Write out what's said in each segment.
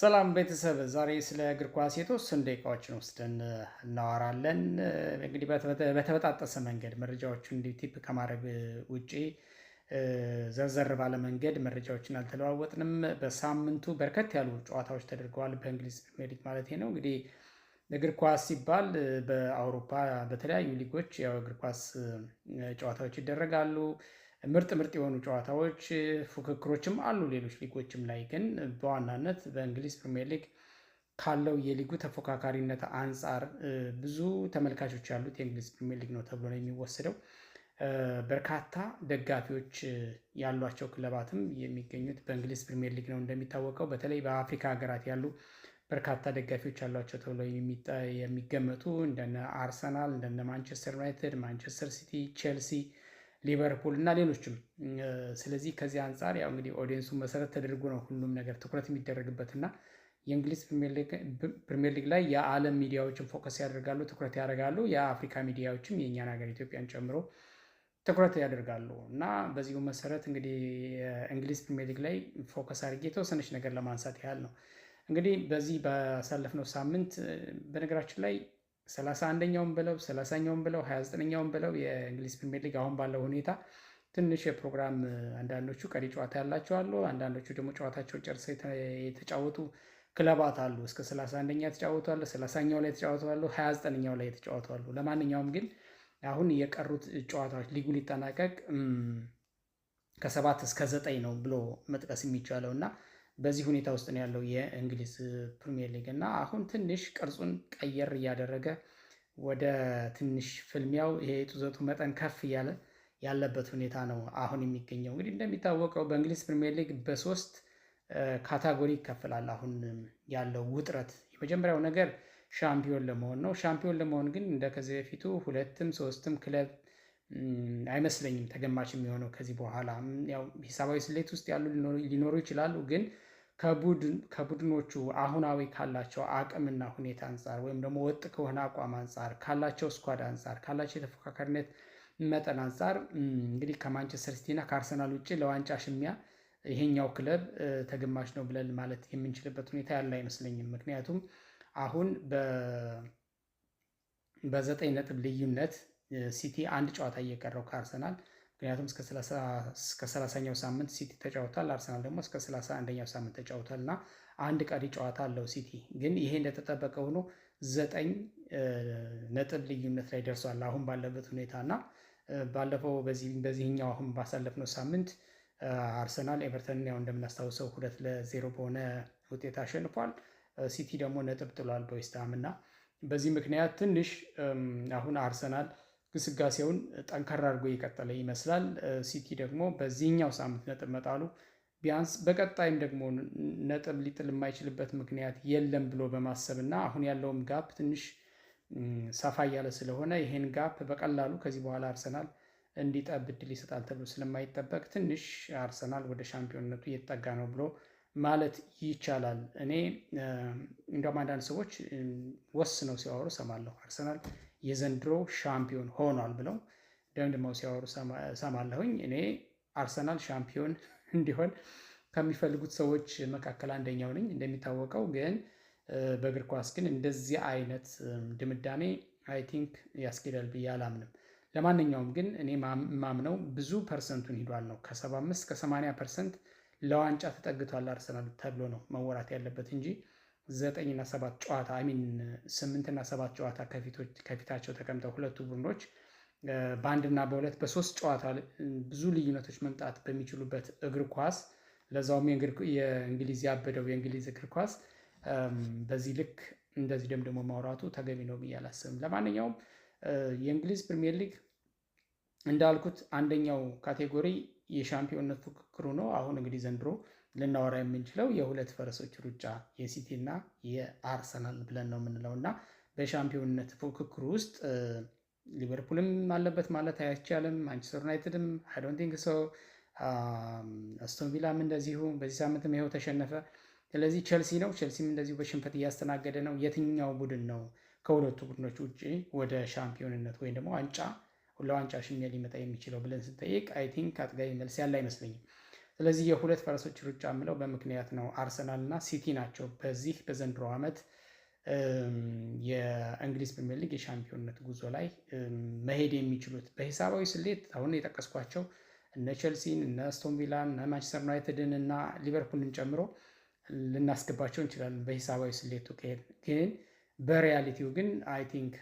ሰላም ቤተሰብ፣ ዛሬ ስለ እግር ኳስ የተወሰኑ ደቂቃዎችን ወስደን እናወራለን። እንግዲህ በተበጣጠሰ መንገድ መረጃዎቹን እንዲህ ቲፕ ከማድረግ ውጪ ዘርዘር ባለ መንገድ መረጃዎችን አልተለዋወጥንም። በሳምንቱ በርከት ያሉ ጨዋታዎች ተደርገዋል፣ በእንግሊዝ ፕሪሚየር ሊግ ማለት ነው። እንግዲህ እግር ኳስ ሲባል በአውሮፓ በተለያዩ ሊጎች ያው እግር ኳስ ጨዋታዎች ይደረጋሉ። ምርጥ የሆኑ ጨዋታዎች ፉክክሮችም አሉ ሌሎች ሊጎችም ላይ። ግን በዋናነት በእንግሊዝ ፕሪሚየር ሊግ ካለው የሊጉ ተፎካካሪነት አንጻር ብዙ ተመልካቾች ያሉት የእንግሊዝ ፕሪሚየር ሊግ ነው ተብሎ ነው የሚወሰደው። በርካታ ደጋፊዎች ያሏቸው ክለባትም የሚገኙት በእንግሊዝ ፕሪሚየር ሊግ ነው። እንደሚታወቀው በተለይ በአፍሪካ ሀገራት ያሉ በርካታ ደጋፊዎች ያሏቸው ተብሎ የሚገመቱ እንደነ አርሰናል፣ እንደነ ማንቸስተር ዩናይትድ፣ ማንቸስተር ሲቲ፣ ቼልሲ፣ ሊቨርፑል እና ሌሎችም። ስለዚህ ከዚህ አንጻር ያው እንግዲህ ኦዲየንሱን መሰረት ተደርጎ ነው ሁሉም ነገር ትኩረት የሚደረግበት እና የእንግሊዝ ፕሪሚየር ሊግ ላይ የዓለም ሚዲያዎችን ፎከስ ያደርጋሉ፣ ትኩረት ያደርጋሉ። የአፍሪካ ሚዲያዎችም የእኛን ሀገር ኢትዮጵያን ጨምሮ ትኩረት ያደርጋሉ እና በዚሁ መሰረት እንግዲህ የእንግሊዝ ፕሪሚየር ሊግ ላይ ፎከስ አድርጌ የተወሰነች ነገር ለማንሳት ያህል ነው። እንግዲህ በዚህ ባሳለፍነው ሳምንት በነገራችን ላይ 31ኛውም ብለው 30ኛውም ብለው 29ኛውም ብለው የእንግሊዝ ፕሪሚየር ሊግ አሁን ባለው ሁኔታ ትንሽ የፕሮግራም አንዳንዶቹ ቀሪ ጨዋታ ያላቸው አሉ። አንዳንዶቹ ደግሞ ጨዋታቸውን ጨርሰው የተጫወቱ ክለባት አሉ። እስከ 31ኛ የተጫወቱ አሉ፣ 30ኛው ላይ የተጫወቱ አሉ፣ 29ኛው ላይ የተጫወቱ አሉ። ለማንኛውም ግን አሁን የቀሩት ጨዋታዎች ሊጉ ሊጠናቀቅ ከ7 እስከ 9 ነው ብሎ መጥቀስ የሚቻለው እና በዚህ ሁኔታ ውስጥ ነው ያለው የእንግሊዝ ፕሪሚየር ሊግ እና አሁን ትንሽ ቅርጹን ቀየር እያደረገ ወደ ትንሽ ፍልሚያው ይሄ የጡዘቱ መጠን ከፍ እያለ ያለበት ሁኔታ ነው አሁን የሚገኘው። እንግዲህ እንደሚታወቀው በእንግሊዝ ፕሪሚየር ሊግ በ3 ካታጎሪ ይከፈላል። አሁን ያለው ውጥረት የመጀመሪያው ነገር ሻምፒዮን ለመሆን ነው። ሻምፒዮን ለመሆን ግን እንደ ከዚህ በፊቱ 2ም 3ም ክለብ አይመስለኝም ተገማች የሚሆነው ከዚህ በኋላ። ያው ሂሳባዊ ስሌት ውስጥ ያሉ ሊኖሩ ይችላሉ፣ ግን ከቡድኖቹ አሁናዊ ካላቸው አቅምና ሁኔታ አንጻር ወይም ደግሞ ወጥ ከሆነ አቋም አንጻር ካላቸው ስኳድ አንጻር ካላቸው የተፎካካሪነት መጠን አንጻር እንግዲህ ከማንቸስተር ሲቲ እና ከአርሰናል ውጭ ለዋንጫ ሽሚያ ይሄኛው ክለብ ተገማች ነው ብለን ማለት የምንችልበት ሁኔታ ያለ አይመስለኝም። ምክንያቱም አሁን በ9 ነጥብ ልዩነት ሲቲ አንድ ጨዋታ እየቀረው ከአርሰናል። ምክንያቱም እስከ 30ኛው ሳምንት ሲቲ ተጫውቷል፣ አርሰናል ደግሞ እስከ 31ኛው ሳምንት ተጫውቷል እና አንድ ቀሪ ጨዋታ አለው ሲቲ። ግን ይሄ እንደተጠበቀ ሆኖ 9 ነጥብ ልዩነት ላይ ደርሷል አሁን ባለበት ሁኔታ እና ባለፈው በዚህኛው አሁን ባሳለፍነው ሳምንት አርሰናል ኤቨርተንን ያው እንደምናስታውሰው 2-0 በሆነ ውጤት አሸንፏል። ሲቲ ደግሞ ነጥብ ጥሏል በዌስትሃም እና በዚህ ምክንያት ትንሽ አሁን አርሰናል ግስጋሴውን ጠንከር አድርጎ የቀጠለ ይመስላል። ሲቲ ደግሞ በዚህኛው ሳምንት ነጥብ መጣሉ ቢያንስ በቀጣይም ደግሞ ነጥብ ሊጥል የማይችልበት ምክንያት የለም ብሎ በማሰብ እና አሁን ያለውም ጋፕ ትንሽ ሰፋ እያለ ስለሆነ ይሄን ጋፕ በቀላሉ ከዚህ በኋላ አርሰናል እንዲጠብ እድል ይሰጣል ተብሎ ስለማይጠበቅ ትንሽ አርሰናል ወደ ሻምፒዮንነቱ እየተጠጋ ነው ብሎ ማለት ይቻላል። እኔ እንደውም አንዳንድ ሰዎች ወስነው ሲያወሩ ሰማለሁ። አርሰናል የዘንድሮ ሻምፒዮን ሆኗል ብለው ደምድመው ሲያወሩ ሰማለሁኝ። እኔ አርሰናል ሻምፒዮን እንዲሆን ከሚፈልጉት ሰዎች መካከል አንደኛው ነኝ። እንደሚታወቀው ግን በእግር ኳስ ግን እንደዚህ አይነት ድምዳሜ አይ ቲንክ ያስኬዳል ብዬ አላምንም። ለማንኛውም ግን እኔ ማምነው ብዙ ፐርሰንቱን ሂዷል ነው። ከ75 ከ80% ለዋንጫ ተጠግቷል አርሰናል ተብሎ ነው መወራት ያለበት እንጂ 9 እና 7 ጨዋታ 8 እና 7 ጨዋታ ከፊታቸው ተቀምጠው ሁለቱ ቡድኖች በአንድና በሁለት በ3 ጨዋታ ብዙ ልዩነቶች መምጣት በሚችሉበት እግር ኳስ ለዛውም የእንግሊዝ ያበደው የእንግሊዝ እግር ኳስ በዚህ ልክ እንደዚህ ደግሞ ማውራቱ ተገቢ ነው ብዬ አላስብም። ለማንኛውም የእንግሊዝ ፕሪሚየር ሊግ እንዳልኩት አንደኛው ካቴጎሪ የሻምፒዮንነት ፉክክሩ ነው። አሁን እንግዲህ ዘንድሮ ልናወራ የምንችለው የሁለት ፈረሶች ሩጫ የሲቲ እና የአርሰናል ብለን ነው የምንለው እና በሻምፒዮንነት ፉክክሩ ውስጥ ሊቨርፑልም አለበት ማለት አይቻልም። ማንቸስተር ዩናይትድም አይ ዶንት ቲንክ ሶ፣ አስቶን ቪላም እንደዚሁ በዚህ ሳምንትም ይኸው ተሸነፈ። ስለዚህ ቼልሲም እንደዚሁ በሽንፈት እያስተናገደ ነው። የትኛው ቡድን ነው ከሁለቱ ቡድኖች ውጭ ወደ ሻምፒዮንነት ወይም ደግሞ ለዋንጫ ሽሚያ ሊመጣ የሚችለው ብለን ስንጠይቅ አይ ቲንክ አጥጋቢ መልስ ያለ አይመስለኝም። ስለዚህ የሁለት ፈረሶች ሩጫ የምለው በምክንያት ነው። አርሰናል እና ሲቲ ናቸው በዚህ በዘንድሮ ዓመት የእንግሊዝ ፕሪሚየር ሊግ የሻምፒዮንነት ጉዞ ላይ መሄድ የሚችሉት። በሂሳባዊ ስሌት አሁን የጠቀስኳቸው እነ ቼልሲን፣ እነ አስቶን ቪላን፣ እነ ማንቸስተር ዩናይትድን እና ሊቨርፑልን ጨምሮ ልናስገባቸው እንችላለን በሂሳባዊ ስሌቱ ከሄድ ግን በሪያሊቲው ግን አይ ቲንክ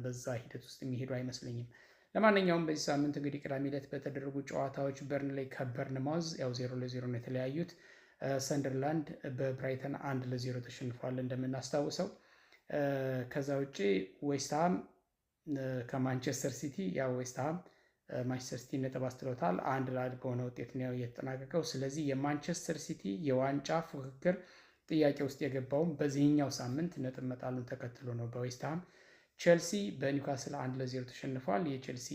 በዛ ሂደት ውስጥ የሚሄዱ አይመስለኝም። ለማንኛውም በዚህ ሳምንት እንግዲህ ቅዳሜ ዕለት በተደረጉ ጨዋታዎች በርንሌይ ከበርንማውዝ ያው 0-0 ነው የተለያዩት። ሰንደርላንድ በብራይተን 1-0 ተሸንፏል እንደምናስታውሰው። ከዛ ውጭ ዌስትሃም ከማንቸስተር ሲቲ ያው ዌስትሃም ማንቸስተር ሲቲ ነጥብ አስጥሎታል። 1-1 በሆነ ውጤት ነው የተጠናቀቀው። ስለዚህ የማንቸስተር ሲቲ የዋንጫ ፉክክር ጥያቄ ውስጥ የገባውም በዚህኛው ሳምንት ነጥብ መጣሉን ተከትሎ ነው በዌስትሃም። ቼልሲ በኒውካስል 1-0 ተሸንፏል። የቼልሲ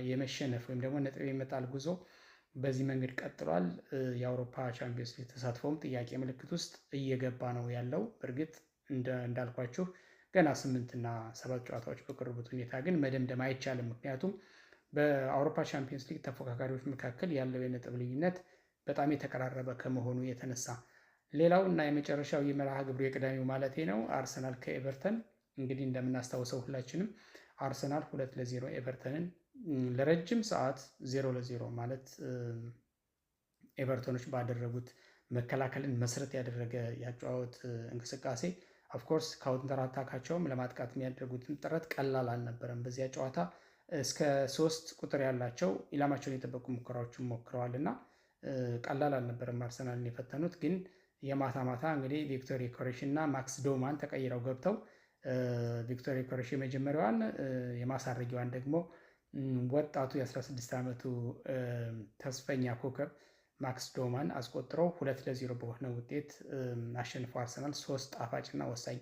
የመሸነፍ ወይም ደግሞ ነጥብ የመጣል ጉዞ በዚህ መንገድ ቀጥሏል። የአውሮፓ ቻምፒየንስ ሊግ ተሳትፎም ጥያቄ ምልክት ውስጥ እየገባ ነው ያለው። በእርግጥ እንዳልኳችሁ ገና 8 እና 7 ጨዋታዎች በቀሩበት ሁኔታ ግን መደምደም አይቻልም። ምክንያቱም በአውሮፓ ቻምፒየንስ ሊግ ተፎካካሪዎች መካከል ያለው የነጥብ ልዩነት በጣም የተቀራረበ ከመሆኑ የተነሳ። ሌላው እና የመጨረሻው የመርሃ ግብሩ የቅዳሜው ማለቴ ነው አርሰናል ከኤቨርተን። እንግዲህ እንደምናስታውሰው ሁላችንም አርሰናል 2-0 ኤቨርተንን ለረጅም ሰዓት 0-0 ማለት ኤቨርተኖች ባደረጉት መከላከልን መሰረት ያደረገ ያጨዋወት እንቅስቃሴ ኦፍኮርስ ካውንተር አታካቸውም ለማጥቃት የሚያደርጉትን ጥረት ቀላል አልነበረም። በዚያ ጨዋታ እስከ 3 ቁጥር ያላቸው ኢላማቸውን የጠበቁ ሙከራዎችን ሞክረዋል እና ቀላል አልነበረም አርሰናልን የፈተኑት። ግን የማታ ማታ እንግዲህ ቪክቶር ዮኬሬሽ እና ማክስ ዶማን ተቀይረው ገብተው ቪክቶር ዮኬሬሽ የመጀመሪያዋን የማሳረጊዋን ደግሞ ወጣቱ የ16 ዓመቱ ተስፈኛ ኮከብ ማክስ ዶማን አስቆጥረው 2-0 በሆነ ውጤት አሸንፈው አርሰናል 3 ጣፋጭና ወሳኝ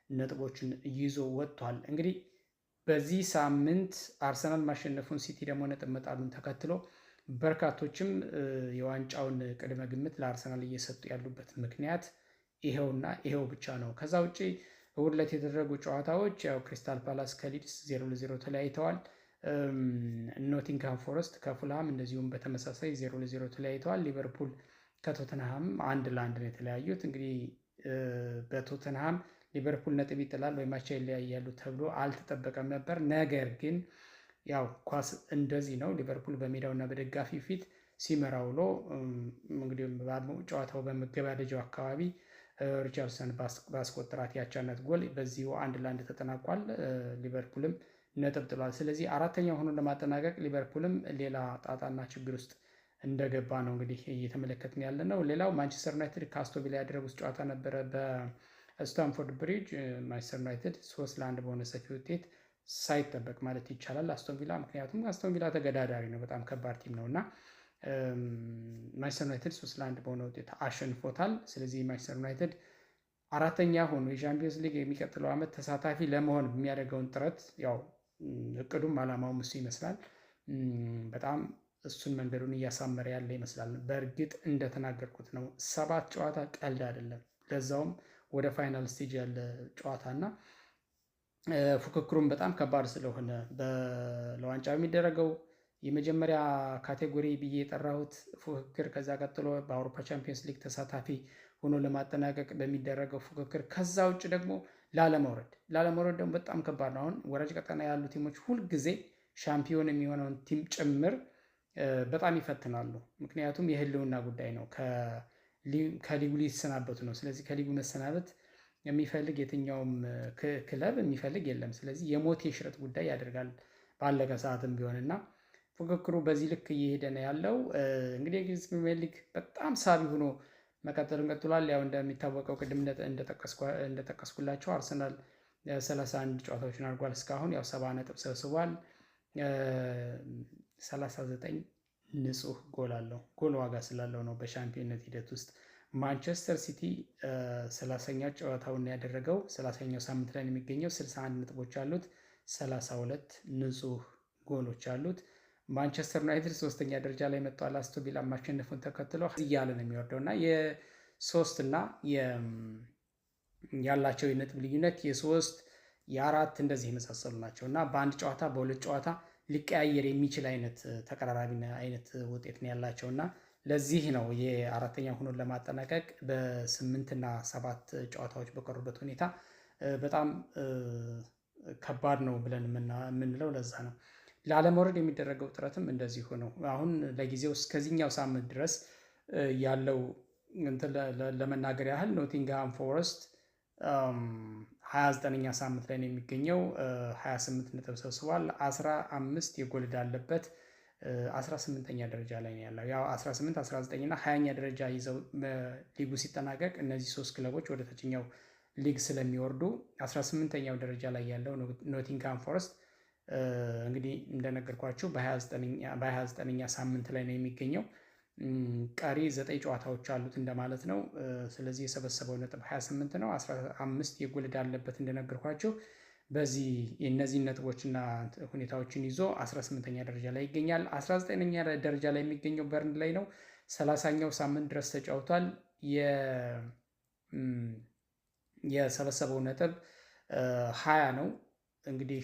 ነጥቦችን ይዞ ወጥቷል። እንግዲህ በዚህ ሳምንት አርሰናል ማሸነፉን ሲቲ ደግሞ ነጥብ መጣሉን ተከትሎ በርካቶችም የዋንጫውን ቅድመ ግምት ለአርሰናል እየሰጡ ያሉበት ምክንያት ይሄውና ይሄው ብቻ ነው። ከዛ ውጪ እሁድ ዕለት የተደረጉ ጨዋታዎች ያው ክሪስታል ፓላስ ከሊድስ 0-0 ተለያይተዋል። ኖቲንግሃም ፎረስት ከፉልሃም እንደዚሁም በተመሳሳይ 0-0 ተለያይተዋል። ሊቨርፑል ከቶተንሃም 1-1 ነው የተለያዩት። እንግዲህ በቶተንሃም ሊቨርፑል ነጥብ ይጥላል ወይም አቻ ይለያያሉ ተብሎ አልተጠበቀም ነበር። ነገር ግን ያው ኳስ እንደዚህ ነው። ሊቨርፑል በሜዳውና በደጋፊ ፊት ሲመራ ውሎ እንግዲህ ጨዋታው በመገባደጃው አካባቢ ሪቻርድሰን ባስቆጠራት ያቻነት ጎል በዚሁ 1-1 ተጠናቋል። ሊቨርፑልም ነጥብ ጥሏል። ስለዚህ አራተኛ ሆኖ ለማጠናቀቅ ሊቨርፑልም ሌላ ጣጣና ችግር ውስጥ እንደገባ ነው እንግዲህ እየተመለከትን ያለ ነው። ሌላው ማንቸስተር ዩናይትድ ከአስቶን ቪላ ያደረጉት ጨዋታ ነበረ በስታንፎርድ ብሪጅ። ማንቸስተር ዩናይትድ 3-1 በሆነ ሰፊ ውጤት ሳይጠበቅ ማለት ይቻላል አስቶን ቪላ። ምክንያቱም አስቶን ቪላ ተገዳዳሪ ነው፣ በጣም ከባድ ቲም ነው እና ማንቸስተር ዩናይትድ 3-1 በሆነ ውጤት አሸንፎታል። ስለዚህ ማንቸስተር ዩናይትድ አራተኛ ሆኖ የቻምፒየንስ ሊግ የሚቀጥለው ዓመት ተሳታፊ ለመሆን የሚያደርገውን ጥረት ያው እቅዱም አላማውም እሱ ይመስላል። በጣም እሱን መንገዱን እያሳመረ ያለ ይመስላል። በእርግጥ እንደተናገርኩት ነው 7 ጨዋታ ቀልድ አይደለም፣ ለዛውም ወደ ፋይናል ስቴጅ ያለ ጨዋታ እና ፉክክሩም በጣም ከባድ ስለሆነ ለዋንጫ የሚደረገው የመጀመሪያ ካቴጎሪ ብዬ የጠራሁት ፉክክር፣ ከዛ ቀጥሎ በአውሮፓ ቻምፒየንስ ሊግ ተሳታፊ ሆኖ ለማጠናቀቅ በሚደረገው ፉክክር፣ ከዛ ውጭ ደግሞ ላለመውረድ ደግሞ በጣም ከባድ ነው። አሁን ወራጅ ቀጠና ያሉ ቲሞች ሁልጊዜ ሻምፒዮን የሚሆነውን ቲም ጭምር በጣም ይፈትናሉ። ምክንያቱም የህልውና ጉዳይ ነው። ከሊጉ ሊሰናበቱ ነው። ስለዚህ ከሊጉ መሰናበት የሚፈልግ የትኛውም ክለብ የሚፈልግ የለም። ስለዚህ የሞት የሽረት ጉዳይ ያደርጋል ባለቀ ሰዓትም ቢሆንና ፉክክሩ በዚህ ልክ እየሄደ ነው ያለው። እንግዲህ የእንግሊዝ ፕሪሚየር ሊግ በጣም ሳቢ ሆኖ መቀጠሉን ቀጥሏል። ያው እንደሚታወቀው ቅድም እንደጠቀስኩላቸው አርሰናል 31 ጨዋታዎችን አድርጓል። እስካሁን ያው 70 ነጥብ ሰብስቧል። 39 ንጹህ ጎል አለው። ጎል ዋጋ ስላለው ነው በሻምፒዮንነት ሂደት ውስጥ። ማንቸስተር ሲቲ 30ኛው ጨዋታውን ያደረገው 30ኛው ሳምንት ላይ የሚገኘው 61 ነጥቦች አሉት፣ 32 ንጹህ ጎሎች አሉት። ማንቸስተር ዩናይትድ 3ኛ ደረጃ ላይ መጥቷል። አስቶን ቪላ ማሸነፉን ተከትሎ እያለ ነው የሚወርደው እና የ3 እና ያላቸው የነጥብ ልዩነት የ3 የ4 እንደዚህ የመሳሰሉ ናቸው እና በአንድ ጨዋታ በሁለት ጨዋታ ሊቀያየር የሚችል አይነት ተቀራራቢ አይነት ውጤት ነው ያላቸው እና ለዚህ ነው የአራተኛ ሆኖ ለማጠናቀቅ በ8 እና 7 ጨዋታዎች በቀሩበት ሁኔታ በጣም ከባድ ነው ብለን የምንለው ለዛ ነው። ላለመውረድ የሚደረገው ጥረትም እንደዚሁ ነው። አሁን ለጊዜው እስከዚህኛው ሳምንት ድረስ ያለው ለመናገር ያህል ኖቲንግሃም ፎረስት 29ኛ ሳምንት ላይ ነው የሚገኘው። 28 ነጥብ ሰብስቧል። 15 የጎል ዕዳ አለበት። 18ኛ ደረጃ ላይ ነው ያለው። ያው 18፣ 19 እና 20ኛ ደረጃ ይዘው ሊጉ ሲጠናቀቅ እነዚህ 3 ክለቦች ወደ ታችኛው ሊግ ስለሚወርዱ 18ኛው ደረጃ ላይ ያለው ኖቲንግሃም ፎረስት እንግዲህ እንደነገርኳችሁ በ29ኛ ሳምንት ላይ ነው የሚገኘው። ቀሪ 9 ጨዋታዎች አሉት እንደማለት ነው። ስለዚህ የሰበሰበው ነጥብ 28 ነው። 15 የጎል ዕዳ አለበት እንደነገርኳችሁ። በዚህ የእነዚህ ነጥቦችና ሁኔታዎችን ይዞ 18ኛ ደረጃ ላይ ይገኛል። 19ኛ ደረጃ ላይ የሚገኘው በርን ላይ ነው። 30ኛው ሳምንት ድረስ ተጫውቷል። የሰበሰበው ነጥብ 20 ነው። እንግዲህ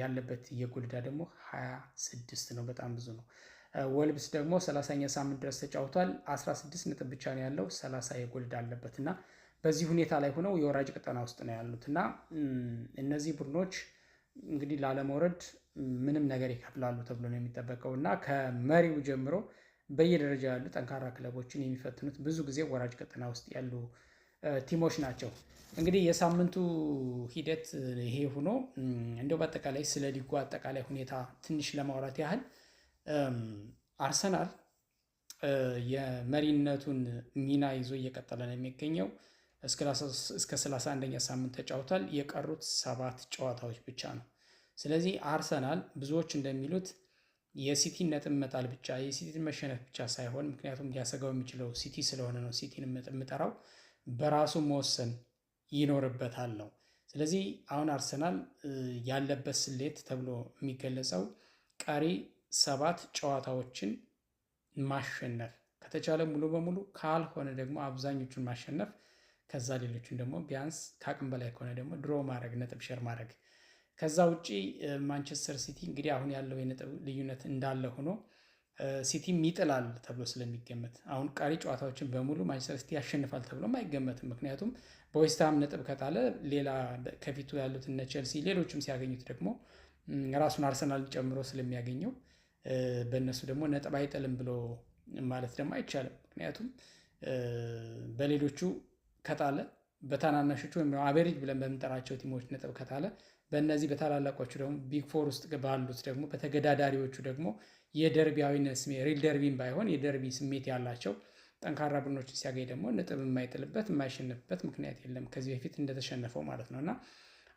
ያለበት የጎል ዕዳ ደግሞ 26 ነው። በጣም ብዙ ነው። ወልብስ ደግሞ 30ኛ ሳምንት ድረስ ተጫውቷል። 16 ነጥብ ብቻ ነው ያለው። 30 የጎል ዕዳ አለበት እና በዚህ ሁኔታ ላይ ሆነው የወራጅ ቀጠና ውስጥ ነው ያሉት እና እነዚህ ቡድኖች እንግዲህ ላለመውረድ ምንም ነገር ይከፍላሉ ተብሎ ነው የሚጠበቀው እና ከመሪው ጀምሮ በየደረጃ ያሉ ጠንካራ ክለቦችን የሚፈትኑት ብዙ ጊዜ ወራጅ ቀጠና ውስጥ ያሉ ቲሞች ናቸው። እንግዲህ የሳምንቱ ሂደት ይሄ ሆኖ እንደው በአጠቃላይ ስለ ሊጉ አጠቃላይ ሁኔታ ትንሽ ለማውራት ያህል አርሰናል የመሪነቱን ሚና ይዞ እየቀጠለ ነው የሚገኘው። እስከ 31ኛ ሳምንት ተጫውቷል። የቀሩት 7 ጨዋታዎች ብቻ ነው። ስለዚህ አርሰናል ብዙዎች እንደሚሉት የሲቲን ነጥብ መጣል ብቻ የሲቲን መሸነፍ ብቻ ሳይሆን፣ ምክንያቱም ሊያሰጋው የሚችለው ሲቲ ስለሆነ ነው ሲቲን የምጠራው፣ በራሱ መወሰን ይኖርበታል ነው። ስለዚህ አሁን አርሰናል ያለበት ስሌት ተብሎ የሚገለጸው ቀሪ 7 ጨዋታዎችን ማሸነፍ ከተቻለ ሙሉ በሙሉ ካልሆነ ደግሞ አብዛኞቹን ማሸነፍ፣ ከዛ ሌሎቹን ደግሞ ቢያንስ ከአቅም በላይ ከሆነ ደግሞ ድሮ ማድረግ፣ ነጥብ ሼር ማድረግ። ከዛ ውጪ ማንቸስተር ሲቲ እንግዲህ አሁን ያለው የነጥብ ልዩነት እንዳለ ሆኖ ሲቲም ይጥላል ተብሎ ስለሚገመት አሁን ቀሪ ጨዋታዎችን በሙሉ ማንቸስተር ሲቲ ያሸንፋል ተብሎም አይገመትም። ምክንያቱም በዌስትሃም ነጥብ ከጣለ ሌላ ከፊቱ ያሉት እነ ቼልሲ ሌሎችም ሲያገኙት ደግሞ ራሱን አርሰናል ጨምሮ ስለሚያገኘው በእነሱ ደግሞ ነጥብ አይጥልም ብሎ ማለት ደግሞ አይቻልም። ምክንያቱም በሌሎቹ ከጣለ በታናናሾቹ ወይም አቬሬጅ ብለን በምንጠራቸው ቲሞች ነጥብ ከጣለ በእነዚህ በታላላቆቹ ደግሞ ቢግ ፎር ውስጥ ባሉት ደግሞ በተገዳዳሪዎቹ ደግሞ የደርቢያዊነት ስሜት ሪል ደርቢን ባይሆን የደርቢ ስሜት ያላቸው ጠንካራ ቡድኖችን ሲያገኝ ደግሞ ነጥብ የማይጥልበት የማይሸነፍበት ምክንያት የለም፣ ከዚህ በፊት እንደተሸነፈው ማለት ነው። እና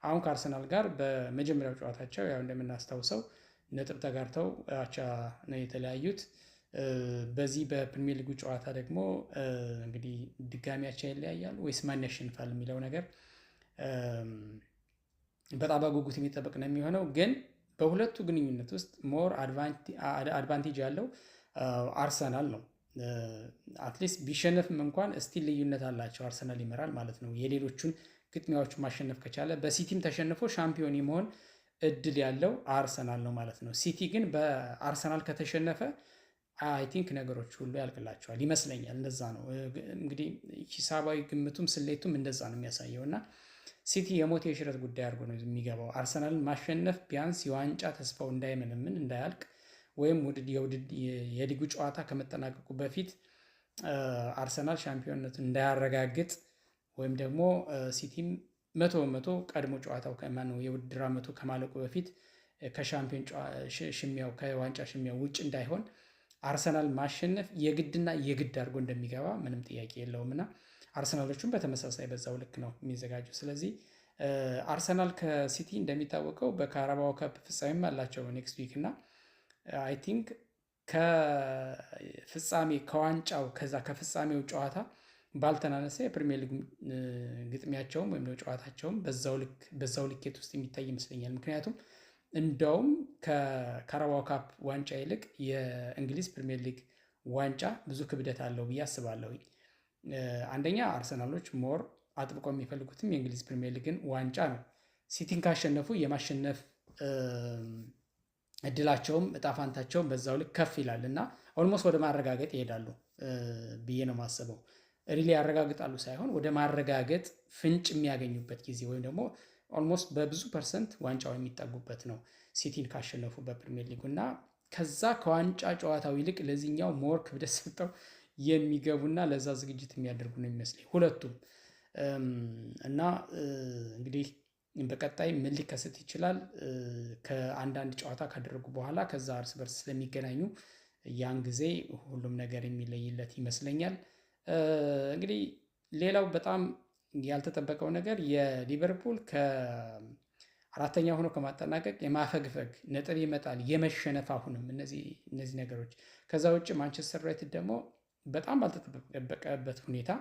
አሁን ከአርሰናል ጋር በመጀመሪያው ጨዋታቸው ያው እንደምናስታውሰው ነጥብ ተጋርተው አቻ ነው የተለያዩት። በዚህ በፕሪሚየር ሊጉ ጨዋታ ደግሞ እንግዲህ ድጋሚ አቻ ይለያያሉ ወይስ ማን ያሸንፋል የሚለው ነገር በጣም በጉጉት የሚጠበቅ ነው የሚሆነው። ግን በሁለቱ ግንኙነት ውስጥ ሞር አድቫንቴጅ ያለው አርሰናል ነው። አትሊስት ቢሸነፍም እንኳን እስቲል ልዩነት አላቸው። አርሰናል ይመራል ማለት ነው። የሌሎቹን ግጥሚያዎቹ ማሸነፍ ከቻለ በሲቲም ተሸንፎ ሻምፒዮን የመሆን እድል ያለው አርሰናል ነው ማለት ነው። ሲቲ ግን በአርሰናል ከተሸነፈ አይ ቲንክ ነገሮች ሁሉ ያልቅላቸዋል ይመስለኛል። እንደዛ ነው እንግዲህ ሂሳባዊ ግምቱም ስሌቱም እንደዛ ነው የሚያሳየው እና ሲቲ የሞት የሽረት ጉዳይ አድርጎ ነው የሚገባው። አርሰናልን ማሸነፍ ቢያንስ የዋንጫ ተስፋው እንዳይመነምን እንዳያልቅ ወይም የሊጉ ጨዋታ ከመጠናቀቁ በፊት አርሰናል ሻምፒዮንነቱን እንዳያረጋግጥ ወይም ደግሞ ሲቲም 100% ቀድሞ ጨዋታው ከማነው የውድድር ዓመቱ ከማለቁ በፊት ከሻምፒዮን ሽሚያው ከዋንጫ ሽሚያው ውጭ እንዳይሆን አርሰናል ማሸነፍ የግድና የግድ አድርጎ እንደሚገባ ምንም ጥያቄ የለውምና አርሰናሎቹም በተመሳሳይ በዛው ልክ ነው የሚዘጋጁ። ስለዚህ አርሰናል ከሲቲ እንደሚታወቀው በካራባኦ ካፕ ፍጻሜም አላቸው ኔክስት ዊክ እና አይ ቲንክ ከፍጻሜ ከዋንጫው ከዛ ከፍጻሜው ጨዋታ ባልተናነሰ የፕሪሚየር ሊግ ግጥሚያቸውም ወይም ጨዋታቸውም በዛው ልኬት ውስጥ የሚታይ ይመስለኛል። ምክንያቱም እንደውም ከካራባኦ ካፕ ዋንጫ ይልቅ የእንግሊዝ ፕሪሚየር ሊግ ዋንጫ ብዙ ክብደት አለው ብዬ አስባለሁኝ። አንደኛ አርሰናሎች ሞር አጥብቆ የሚፈልጉትም የእንግሊዝ ፕሪሚየር ሊግን ዋንጫ ነው። ሲቲን ካሸነፉ የማሸነፍ እድላቸውም እጣፋንታቸውም በዛው ልክ ከፍ ይላል እና ኦልሞስት ወደ ማረጋገጥ ይሄዳሉ ብዬ ነው የማስበው። ሪሊ ያረጋግጣሉ ሳይሆን ወደ ማረጋገጥ ፍንጭ የሚያገኙበት ጊዜ ወይም ደግሞ ኦልሞስት በብዙ ፐርሰንት ዋንጫው የሚጠጉበት ነው ሲቲን ካሸነፉ በፕሪሚየር ሊጉ እና ከዛ ከዋንጫ ጨዋታው ይልቅ ለዚህኛው ሞር ክብደት ሰጠው የሚገቡና ለዛ ዝግጅት የሚያደርጉ ነው የሚመስለኝ ሁለቱም። እና እንግዲህ በቀጣይ ምን ሊከሰት ይችላል? ከአንዳንድ ጨዋታ ካደረጉ በኋላ ከዛ እርስ በርስ ስለሚገናኙ ያን ጊዜ ሁሉም ነገር የሚለይለት ይመስለኛል። እንግዲህ ሌላው በጣም ያልተጠበቀው ነገር የሊቨርፑል ከአራተኛ ሆኖ ከማጠናቀቅ የማፈግፈግ ነጥብ ይመጣል፣ የመሸነፍ አሁንም እነዚህ ነገሮች። ከዛ ውጭ ማንቸስተር ዩናይትድ ደግሞ በጣም ባልተጠበቀበት ሁኔታ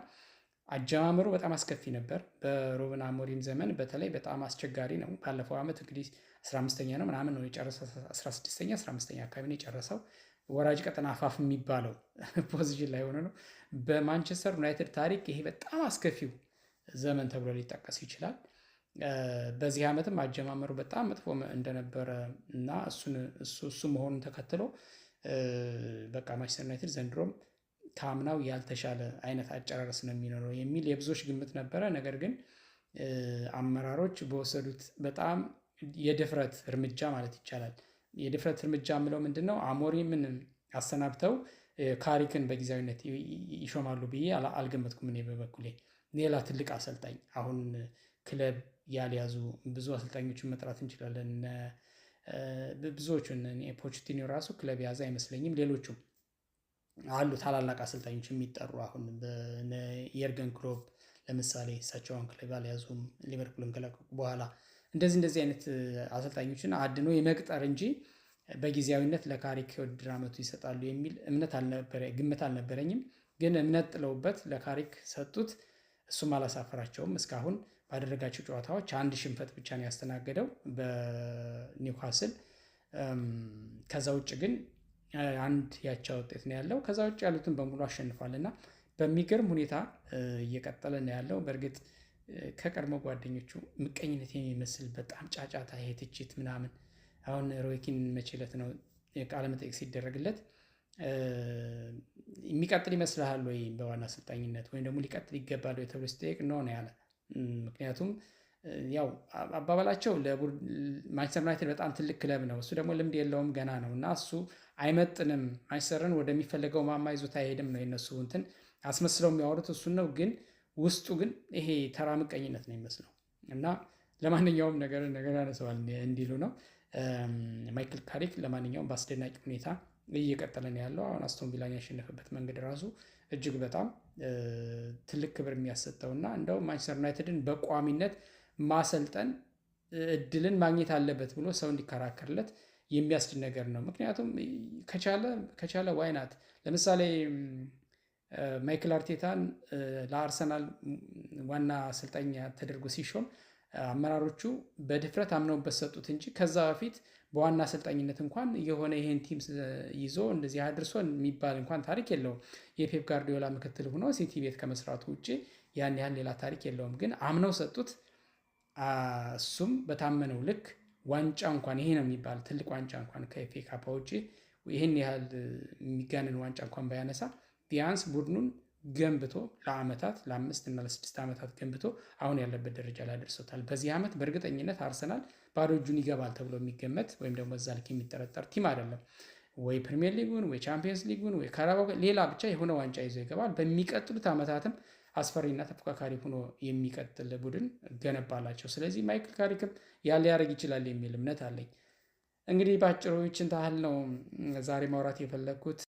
አጀማመሩ በጣም አስከፊ ነበር። በሩበን አሞሪም ዘመን በተለይ በጣም አስቸጋሪ ነው። ባለፈው ዓመት እንግዲህ 15ኛ ነው ምናምን ነው የጨረሰው፣ 16ኛ 15ኛ አካባቢ ነው የጨረሰው። ወራጅ ቀጠና አፋፍ የሚባለው ፖዚሽን ላይ ሆነ ነው። በማንቸስተር ዩናይትድ ታሪክ ይሄ በጣም አስከፊው ዘመን ተብሎ ሊጠቀስ ይችላል። በዚህ ዓመትም አጀማመሩ በጣም መጥፎ እንደነበረ እና እሱ መሆኑን ተከትሎ በቃ ማንቸስተር ዩናይትድ ዘንድሮም ከአምናው ያልተሻለ አይነት አጨራረስ ነው የሚኖረው የሚል የብዙዎች ግምት ነበረ። ነገር ግን አመራሮች በወሰዱት በጣም የድፍረት እርምጃ ማለት ይቻላል። የድፍረት እርምጃ የምለው ምንድን ነው? አሞሪምን አሰናብተው ካሪክን በጊዜያዊነት ይሾማሉ ብዬ አልገመትኩም እኔ በበኩሌ። ሌላ ትልቅ አሰልጣኝ አሁን ክለብ ያልያዙ ብዙ አሰልጣኞችን መጥራት እንችላለን። ብዙዎቹን ፖቼቲኖ ራሱ ክለብ የያዘ አይመስለኝም። ሌሎቹም አሉ ታላላቅ አሰልጣኞች የሚጠሩ አሁን የርገን ክሎፕ ለምሳሌ እሳቸው አሁን ክለብ አልያዙም፣ ሊቨርፑልን ከለቀቁ በኋላ እንደዚህ አይነት አሰልጣኞችን አድኖ የመቅጠር እንጂ በጊዜያዊነት ለካሪክ የውድድር ዓመቱ ይሰጣሉ የሚል ግምት አልነበረኝም። ግን እምነት ጥለውበት ለካሪክ ሰጡት። እሱም አላሳፈራቸውም። እስካሁን ባደረጋቸው ጨዋታዎች አንድ ሽንፈት ብቻ ነው ያስተናገደው በኒውካስል። ከዛ ውጭ ግን አንድ ያቻ ውጤት ነው ያለው። ከዛ ውጭ ያሉትን በሙሉ አሸንፏል እና በሚገርም ሁኔታ እየቀጠለ ነው ያለው። በእርግጥ ከቀድሞ ጓደኞቹ ምቀኝነት የሚመስል በጣም ጫጫታ፣ ይሄ ትችት ምናምን። አሁን ሮይኪን መቼለት ነው ቃለ መጠይቅ ሲደረግለት የሚቀጥል ይመስልሃል ወይ በዋና አሰልጣኝነት ወይም ደግሞ ሊቀጥል ይገባል ወይ ተብሎ ሲጠየቅ ነው ያለ። ምክንያቱም ያው አባባላቸው ማንቸስተር ዩናይትድ በጣም ትልቅ ክለብ ነው፣ እሱ ደግሞ ልምድ የለውም ገና ነው እና እሱ አይመጥንም፣ ማንቸስተርን ወደሚፈለገው ማማ ይዞታ አይሄድም ነው የነሱ እንትን አስመስለው የሚያወሩት እሱን ነው። ግን ውስጡ ግን ይሄ ተራ ምቀኝነት ነው የሚመስለው እና ለማንኛውም ነገር ያነሰዋል እንዲሉ ነው። ማይክል ካሪክ ለማንኛውም በአስደናቂ ሁኔታ እየቀጠለ ነው ያለው። አሁን አስቶን ቪላን ያሸነፈበት መንገድ ራሱ እጅግ በጣም ትልቅ ክብር የሚያሰጠው እና እንደውም ማንቸስተር ዩናይትድን በቋሚነት ማሰልጠን እድልን ማግኘት አለበት ብሎ ሰው እንዲከራከርለት የሚያስችል ነገር ነው። ምክንያቱም ከቻለ ዋይናት ለምሳሌ ማይክል አርቴታን ለአርሰናል ዋና አሰልጣኝ ተደርጎ ሲሾም አመራሮቹ በድፍረት አምነውበት ሰጡት እንጂ ከዛ በፊት በዋና አሰልጣኝነት እንኳን የሆነ ይሄን ቲም ይዞ እንደዚህ አድርሶ የሚባል እንኳን ታሪክ የለውም። የፔፕ ጋርዲዮላ ምክትል ሆኖ ሲቲ ቤት ከመስራቱ ውጭ ያን ያህል ሌላ ታሪክ የለውም። ግን አምነው ሰጡት። እሱም በታመነው ልክ ዋንጫ እንኳን ይሄ ነው የሚባል ትልቅ ዋንጫ እንኳን ከኤፍኤ ካፕ ውጭ ይህን ያህል የሚጋንን ዋንጫ እንኳን ባያነሳ ቢያንስ ቡድኑን ገንብቶ ለዓመታት ለ5 እና ለ6 ዓመታት ገንብቶ አሁን ያለበት ደረጃ ላይ አድርሶታል። በዚህ ዓመት በእርግጠኝነት አርሰናል ባዶ እጁን ይገባል ተብሎ የሚገመት ወይም ደግሞ እዛ ልክ የሚጠረጠር ቲም አይደለም። ወይ ፕሪሚየር ሊጉን ወይ ቻምፒየንስ ሊጉን ወይ ካራባኦ ሌላ ብቻ የሆነ ዋንጫ ይዞ ይገባል። በሚቀጥሉት ዓመታትም አስፈሪና ተፎካካሪ ሆኖ የሚቀጥል ቡድን ገነባላቸው። ስለዚህ ማይክል ካሪክም ሊያደርግ ይችላል የሚል እምነት አለኝ። እንግዲህ በአጭሩ ይችን ታህል ነው ዛሬ ማውራት የፈለግኩት።